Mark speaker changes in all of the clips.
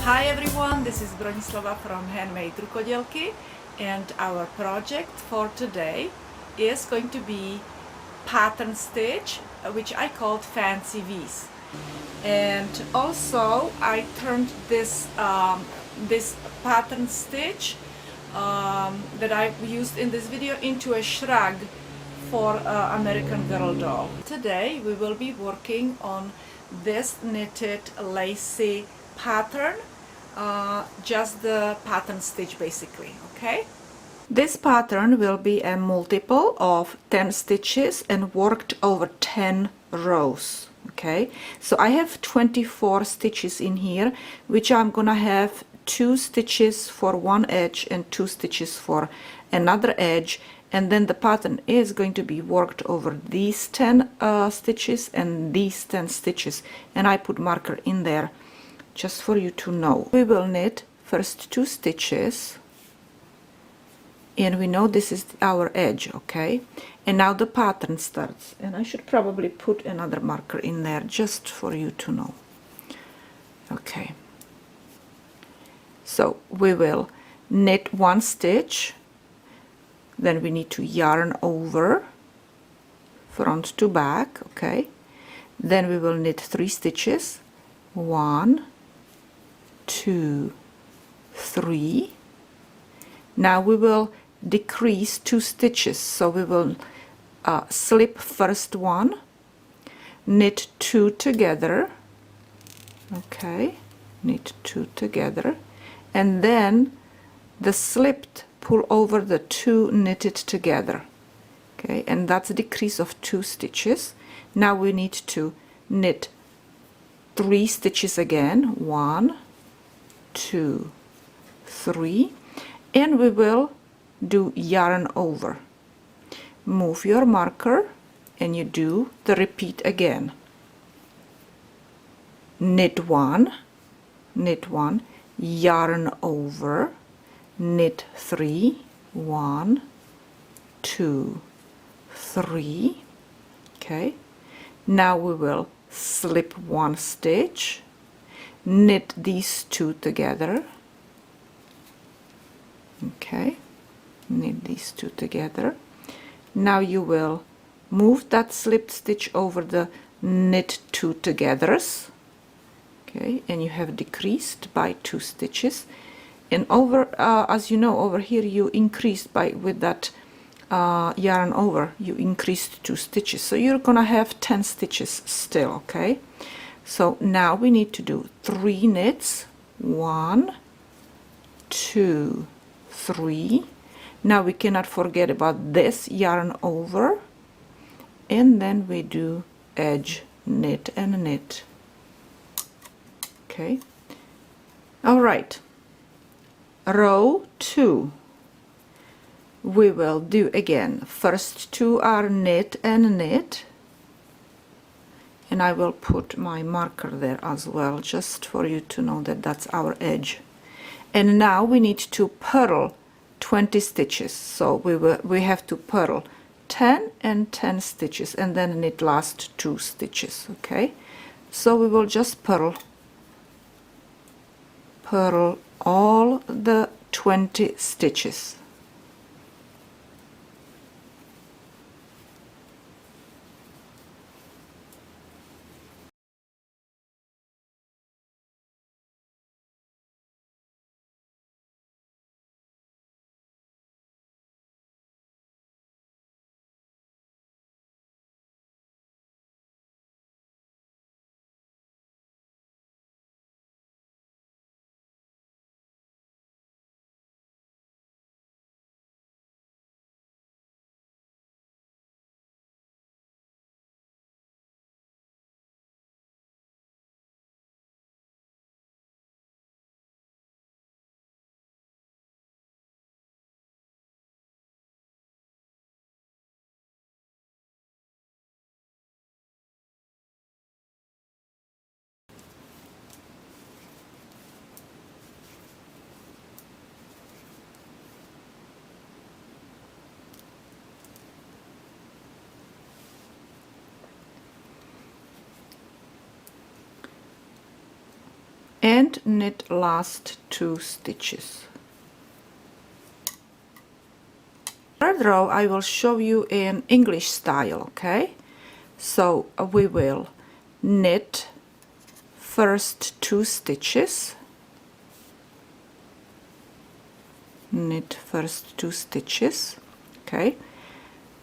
Speaker 1: Hi everyone, this is Bronislava from HandMadeRukodelky, and our project for today is going to be pattern stitch, which I called fancy V's. And also I turned this pattern stitch that I used in this video into a shrug for American Girl doll. Today we will be working on this knitted lacy pattern, just the pattern stitch basically, okay? This pattern will be a multiple of 10 stitches and worked over 10 rows, okay? So I have 24 stitches in here, which I'm gonna have 2 stitches for one edge and 2 stitches for another edge, and then the pattern is going to be worked over these 10 stitches and these 10 stitches, and I put marker in there just for you to know. We will knit first 2 stitches, and we know this is our edge, okay? And now the pattern starts, and I should probably put another marker in there just for you to know. Okay, so we will knit 1 stitch, then we need to yarn over front to back, okay? Then we will knit 3 stitches, 1, 2, 3. Now we will decrease 2 stitches, so we will slip first one, knit 2 together, okay, knit 2 together, and then the slipped pull over the 2 knitted together, okay, and that's a decrease of 2 stitches. Now we need to knit 3 stitches again, 1, 2, 3, and we will do yarn over. Move your marker and you do the repeat again. Knit 1, yarn over, knit 3, 1, 2, 3, okay. Now we will slip 1 stitch, knit these 2 together, okay, knit these 2 together. Now you will move that slipped stitch over the knit 2 togethers, okay, and you have decreased by 2 stitches, and over as you know, over here you increased by, with that yarn over, you increased 2 stitches, so you're gonna have 10 stitches still, okay? So now we need to do 3 knits, 1, 2, 3. Now we cannot forget about this yarn over, and then we do edge, knit and knit, okay. All right, row 2 we will do again. First 2 are knit and knit, and I will put my marker there as well just for you to know that that's our edge. And now we need to purl 20 stitches, so we have to purl 10 and 10 stitches and then knit last 2 stitches, okay? So we will just purl all the 20 stitches. and knit last 2 stitches. Third row I will show you in English style, okay? So we will knit first 2 stitches, knit first 2 stitches, okay?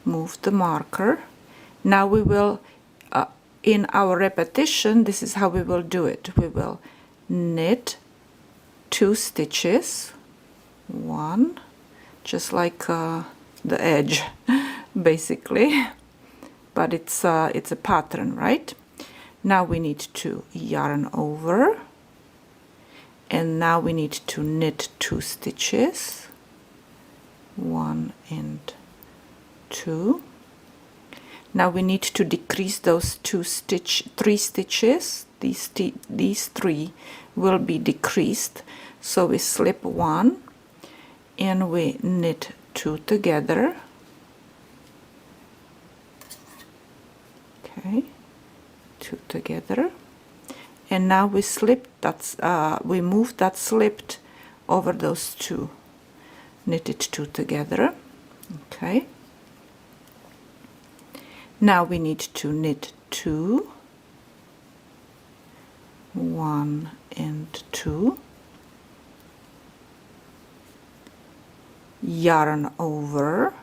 Speaker 1: Move the marker. Now we will in our repetition, this is how we will do it. We will knit 2 stitches, 1, just like the edge basically, but it's a pattern, right? Now we need to yarn over, and now we need to knit 2 stitches, 1 and 2. Now we need to decrease those 3 stitches. These 3 will be decreased, so we slip 1 and we knit 2 together. Okay, 2 together, and now we slip that we move that slipped over those 2, knit it 2 together. Okay, now we need to knit 2, 1 and 2, yarn over.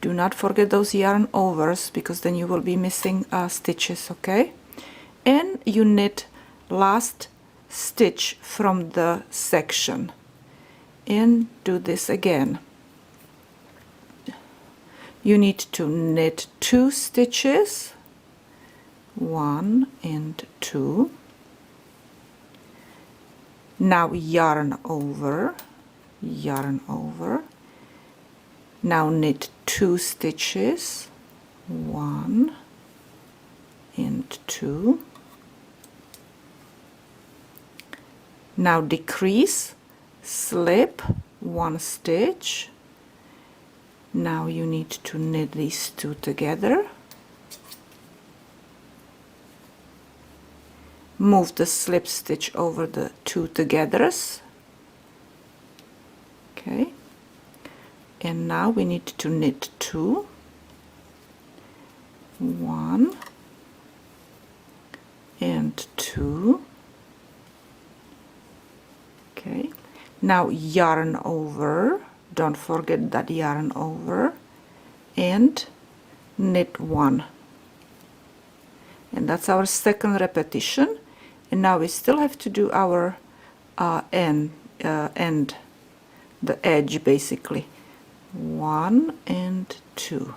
Speaker 1: Do not forget those yarn overs, because then you will be missing stitches, okay? And you knit last stitch from the section, and do this again. You need to knit 2 stitches, 1 and 2. Now yarn over, yarn over. Now knit 2 stitches, 1 and 2. Now decrease, slip 1 stitch. Now you need to knit these 2 together. Move the slip stitch over the 2 togethers. Okay. And now we need to knit 2, 1 and 2. Okay, now yarn over, don't forget that yarn over, and knit 1. And that's our second repetition. And now we still have to do our end, the edge basically. 1 and 2.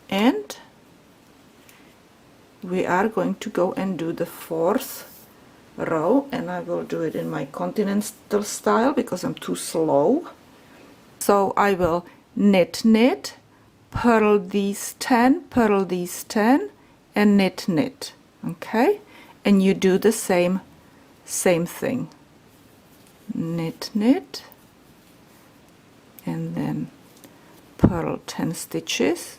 Speaker 1: And we are going to go and do the 4th row, and I will do it in my continental style because I'm too slow. So I will knit, knit, purl these 10, purl these 10, and knit, knit. Okay, and you do the same thing. Knit, knit, and then purl 10 stitches.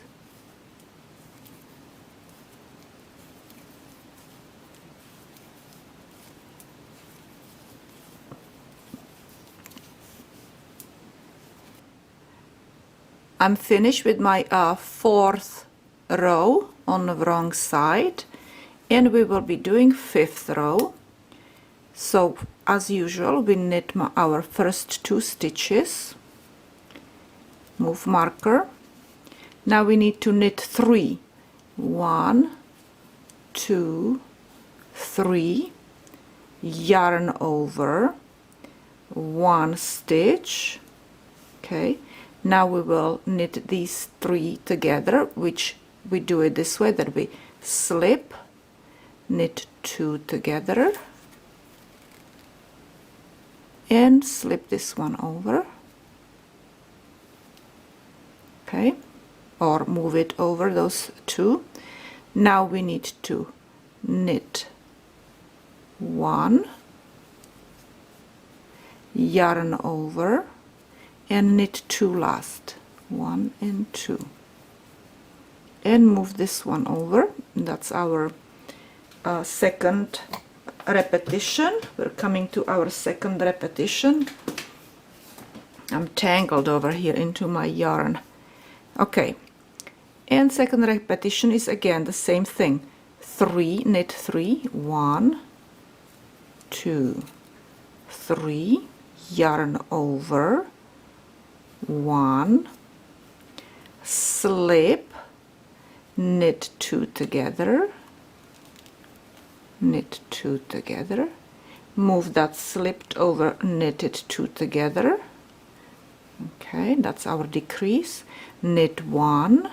Speaker 1: I'm finished with my 4th row on the wrong side, and we will be doing 5th row. So as usual, we knit our first 2 stitches, move marker. Now we need to knit 3, 1, 2, 3, yarn over, 1 stitch. Okay, now we will knit these 3 together, which we do it this way, that we slip, knit 2 together, and slip this one over. Okay, or move it over those 2. Now we need to knit 1, yarn over, and knit 2 last, 1 and 2. and move this one over. That's our second repetition. We're coming to our second repetition. I'm tangled over here into my yarn. Okay, and second repetition is again the same thing. 3, knit 3, 1, 2, 3, yarn over, 1, slip, knit 2 together, knit 2 together, move that slipped over, knitted 2 together. Okay, that's our decrease. Knit 1,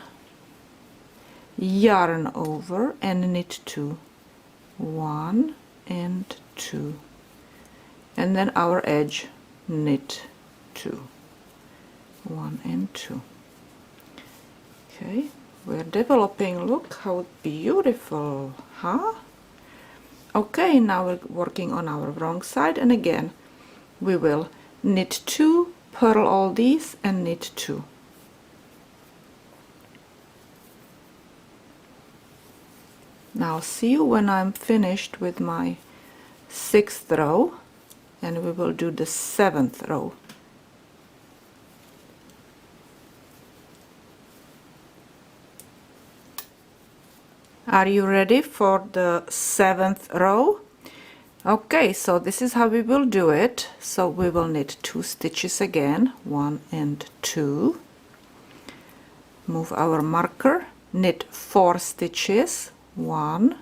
Speaker 1: yarn over and knit 2, 1 and 2, and then our edge, knit 2, 1 and 2. Okay, we're developing. Look how beautiful, huh? Okay, now we're working on our wrong side, and again we will knit 2, purl all these and knit 2. Now see you when I'm finished with my 6th row, and we will do the 7th row. Are you ready for the 7th row? Okay, so this is how we will do it. So we will knit 2 stitches again, 1 and 2. Move our marker, knit 4 stitches, 1,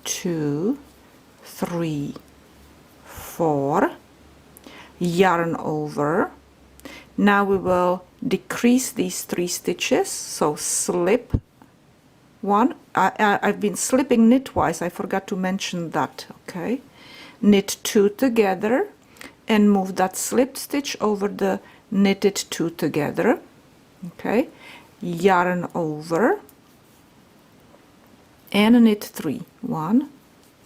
Speaker 1: 2, 3, 4, yarn over. Now we will decrease these 3 stitches, so slip 1. I've been slipping knitwise, I forgot to mention that. Okay, knit 2 together and move that slipped stitch over the knitted 2 together. Okay, yarn over and knit 3, 1,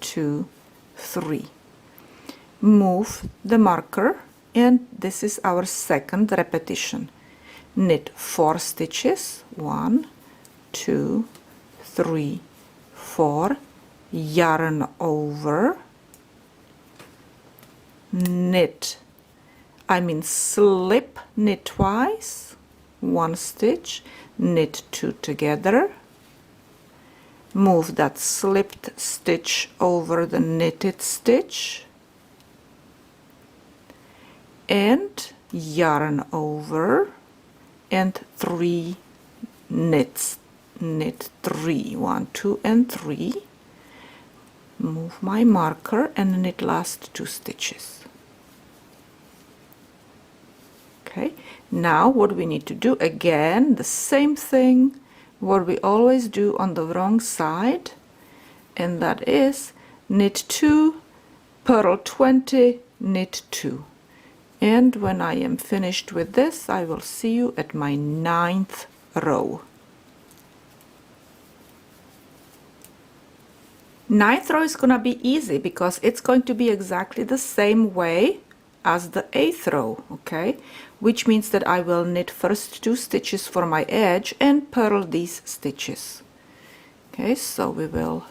Speaker 1: 2, 3. Move the marker, and this is our second repetition. Knit 4 stitches, 1, 2, 3, 4, yarn over, knit, slip knitwise, 1 stitch, knit 2 together, move that slipped stitch over the knitted stitch, and yarn over, and 3 knits, knit 3, 1, 2 and 3, move my marker and knit last 2 stitches. Okay, now what we need to do, again the same thing what we always do on the wrong side, and that is knit 2, purl 20, knit 2. And when I am finished with this, I will see you at my 9th row. 9th row is gonna be easy because it's going to be exactly the same way as the 8th row, okay? Which means that I will knit first 2 stitches for my edge and purl these stitches. Okay, so we will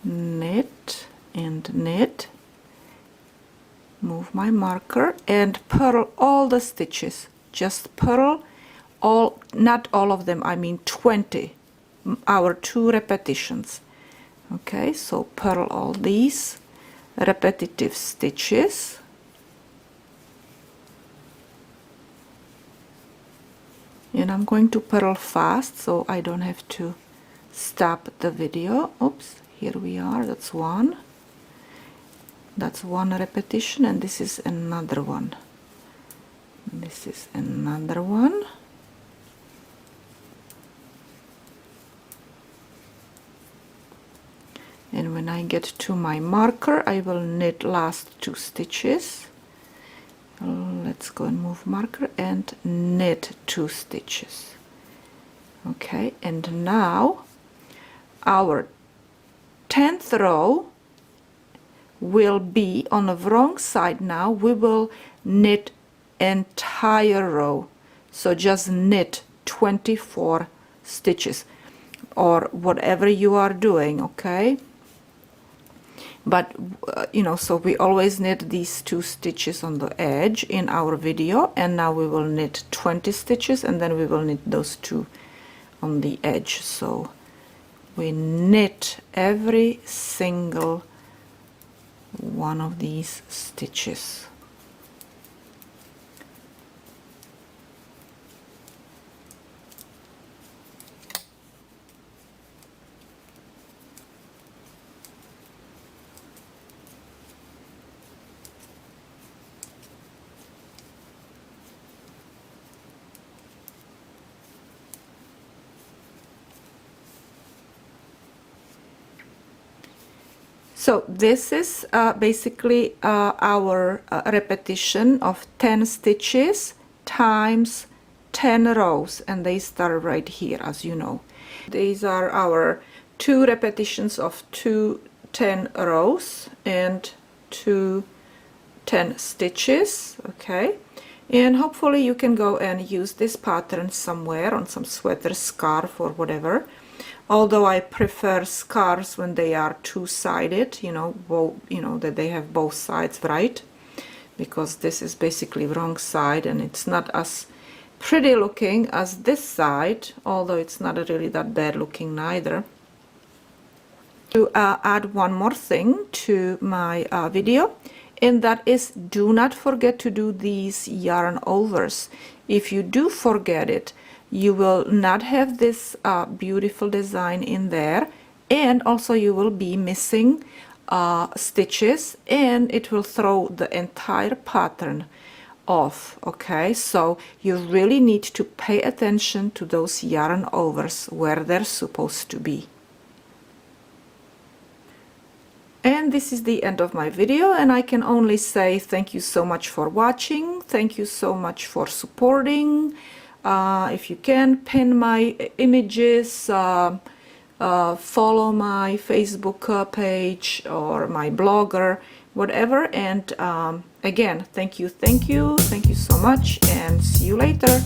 Speaker 1: knit and knit, move my marker and purl all the stitches. Just purl all, not all of them, I mean 20, our 2 repetitions. Okay, so purl all these repetitive stitches. And I'm going to purl fast so I don't have to stop the video. Oops, here we are, that's 1. That's 1 repetition, and this is another one. This is another one. And when I get to my marker, I will knit last 2 stitches. Let's go and move marker and knit 2 stitches. Okay, and now our 10th row will be on the wrong side. Now we will knit entire row, so just knit 24 stitches, or whatever you are doing, okay? But you know, so we always knit these 2 stitches on the edge in our video, and now we will knit 20 stitches, and then we will knit those 2 on the edge. So we knit every single one of these stitches. So this is basically our repetition of 10 stitches times 10 rows, and they start right here, as you know. These are our 2 repetitions of 2 10 rows and 2 10 stitches, okay? And hopefully you can go and use this pattern somewhere on some sweater, scarf, or whatever. Although I prefer scarves when they are 2-sided, you know, that they have both sides, right? Because this is basically wrong side, and it's not as pretty looking as this side, although it's not really that bad looking neither. To add one more thing to my video, and that is, do not forget to do these yarn overs. If you do forget it, you will not have this beautiful design in there, and also you will be missing stitches, and it will throw the entire pattern off, okay? So you really need to pay attention to those yarn overs where they're supposed to be. And this is the end of my video, and I can only say thank you so much for watching. Thank you so much for supporting. If you can, pin my images, follow my Facebook page or my blogger, whatever. And again, thank you so much, and see you later.